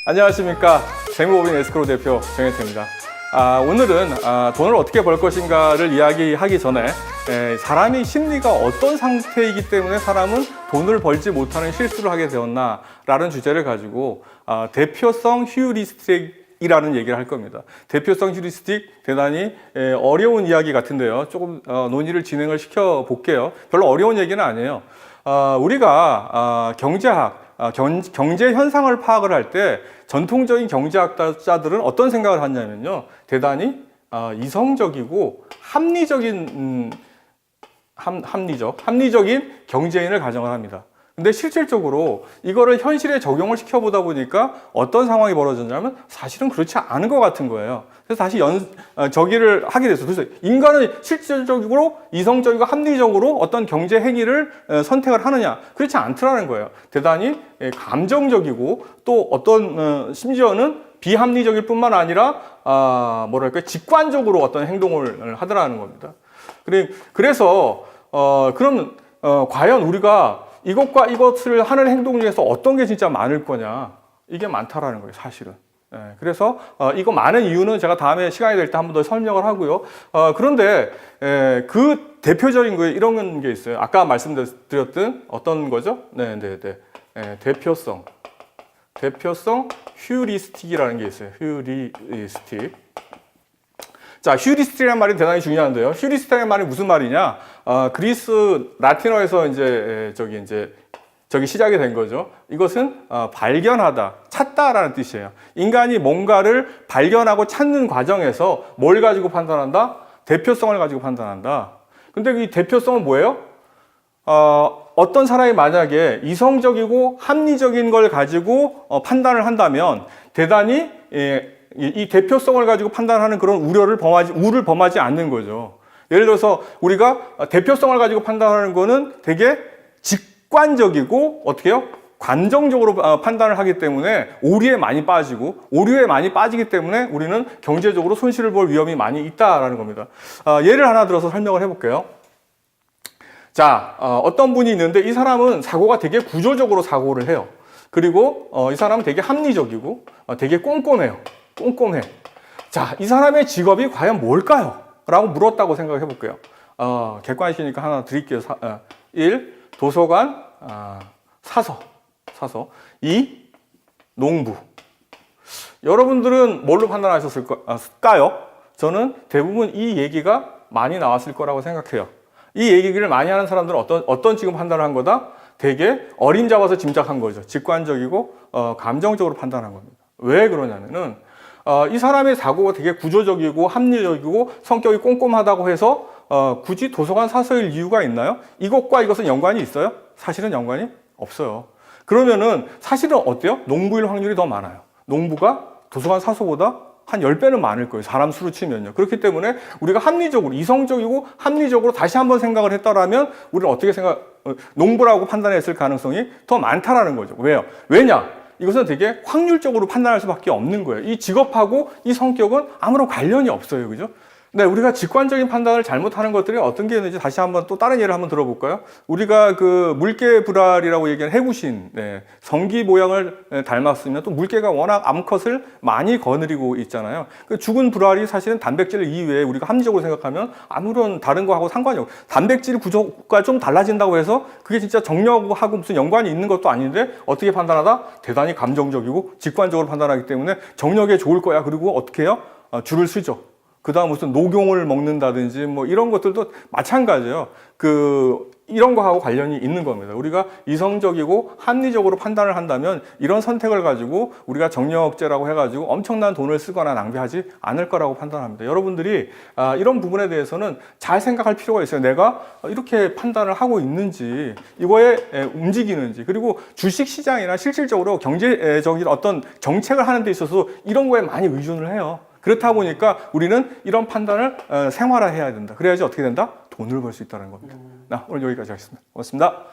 안녕하십니까. 재무법인 에스크로 대표 정혜태입니다. 오늘은 돈을 어떻게 벌 것인가를 이야기하기 전에 사람의 심리가 어떤 상태이기 때문에 사람은 돈을 벌지 못하는 실수를 하게 되었나 라는 주제를 가지고 대표성 휴리스틱이라는 얘기를 할 겁니다. 대표성 휴리스틱 대단히 어려운 이야기 같은데요. 조금 논의를 진행을 시켜 볼게요. 별로 어려운 얘기는 아니에요. 우리가 경제학, 경제 현상을 파악을 할 때 전통적인 경제학자들은 어떤 생각을 하냐면요. 대단히 이성적이고 합리적인 경제인을 가정을 합니다. 근데 실질적으로 이거를 현실에 적용을 시켜보다 보니까 어떤 상황이 벌어졌냐면 사실은 그렇지 않은 것 같은 거예요. 그래서 다시 저기를 하게 됐어요. 그래서 인간은 실질적으로 이성적이고 합리적으로 어떤 경제 행위를 선택을 하느냐? 그렇지 않더라는 거예요. 대단히 감정적이고 또 어떤 심지어는 비합리적일 뿐만 아니라 직관적으로 어떤 행동을 하더라는 겁니다. 그래서 그럼 과연 우리가 이것과 이것을 하는 행동 중에서 어떤 게 진짜 많을 거냐? 이게 많다라는 거예요, 사실은. 그래서 이거 많은 이유는 제가 다음에 시간이 될 때 한 번 더 설명을 하고요. 그런데 그 대표적인 거에 이런 게 있어요. 아까 말씀드렸던 어떤 거죠? 대표성 휴리스틱이라는 게 있어요. 휴리스틱. 자, 휴리스틱이라는 말이 대단히 중요한데요. 휴리스틱이라는 말이 무슨 말이냐? 그리스 라틴어에서 저기 시작이 된 거죠. 이것은 발견하다, 찾다라는 뜻이에요. 인간이 뭔가를 발견하고 찾는 과정에서 뭘 가지고 판단한다? 대표성을 가지고 판단한다. 근데 이 대표성은 뭐예요? 어떤 사람이 만약에 이성적이고 합리적인 걸 가지고 판단을 한다면 대단히 이 대표성을 가지고 판단하는 그런 우를 범하지 않는 거죠. 예를 들어서 우리가 대표성을 가지고 판단하는 거는 되게 직관적이고 어떻게 해요? 관정적으로 판단을 하기 때문에 오류에 많이 빠지기 때문에 우리는 경제적으로 손실을 볼 위험이 많이 있다라는 겁니다. 예를 하나 들어서 설명을 해볼게요. 자, 어떤 분이 있는데 이 사람은 사고가 되게 구조적으로 사고를 해요. 그리고 이 사람은 되게 합리적이고 되게 꼼꼼해. 자, 이 사람의 직업이 과연 뭘까요? 라고 물었다고 생각해 볼게요. 객관식이니까 하나 드릴게요. 1. 도서관, 사서. 2. 농부. 여러분들은 뭘로 판단하셨을까요? 저는 대부분 이 얘기가 많이 나왔을 거라고 생각해요. 이 얘기를 많이 하는 사람들은 어떤 지금 판단을 한 거다? 되게 어림잡아서 짐작한 거죠. 직관적이고 감정적으로 판단한 겁니다. 왜 그러냐면은 이 사람의 사고가 되게 구조적이고 합리적이고 성격이 꼼꼼하다고 해서 굳이 도서관 사서일 이유가 있나요? 이것과 이것은 연관이 있어요? 사실은 연관이 없어요. 그러면은 사실은 어때요? 농부일 확률이 더 많아요. 농부가 도서관 사서보다 한 10배는 많을 거예요. 사람 수로 치면요. 그렇기 때문에 우리가 이성적이고 합리적으로 다시 한번 생각을 했다라면 우리는 어떻게 농부라고 판단했을 가능성이 더 많다라는 거죠. 왜냐? 이것은 되게 확률적으로 판단할 수밖에 없는 거예요. 이 직업하고 이 성격은 아무런 관련이 없어요. 그죠? 네, 우리가 직관적인 판단을 잘못하는 것들이 어떤 게 있는지 다시 한번 또 다른 예를 한번 들어볼까요? 우리가 그 물개불알이라고 얘기하는 해구신, 성기 모양을 닮았으면 또 물개가 워낙 암컷을 많이 거느리고 있잖아요. 그 죽은 불알이 사실은 단백질 이외에 우리가 합리적으로 생각하면 아무런 다른 거하고 상관이 없고 단백질 구조가 좀 달라진다고 해서 그게 진짜 정력하고 무슨 연관이 있는 것도 아닌데 어떻게 판단하다? 대단히 감정적이고 직관적으로 판단하기 때문에 정력에 좋을 거야. 그리고 어떻게 해요? 줄을 쓰죠. 그 다음 무슨 녹용을 먹는다든지 뭐 이런 것들도 마찬가지예요. 이런 거하고 관련이 있는 겁니다. 우리가 이성적이고 합리적으로 판단을 한다면 이런 선택을 가지고 우리가 정력제라고 해가지고 엄청난 돈을 쓰거나 낭비하지 않을 거라고 판단합니다. 여러분들이 이런 부분에 대해서는 잘 생각할 필요가 있어요. 내가 이렇게 판단을 하고 있는지, 이거에 움직이는지, 그리고 주식시장이나 실질적으로 경제적인 어떤 정책을 하는 데 있어서 이런 거에 많이 의존을 해요. 그렇다 보니까 우리는 이런 판단을 생활화해야 된다. 그래야지 어떻게 된다? 돈을 벌 수 있다는 겁니다. 오늘 여기까지 하겠습니다. 고맙습니다.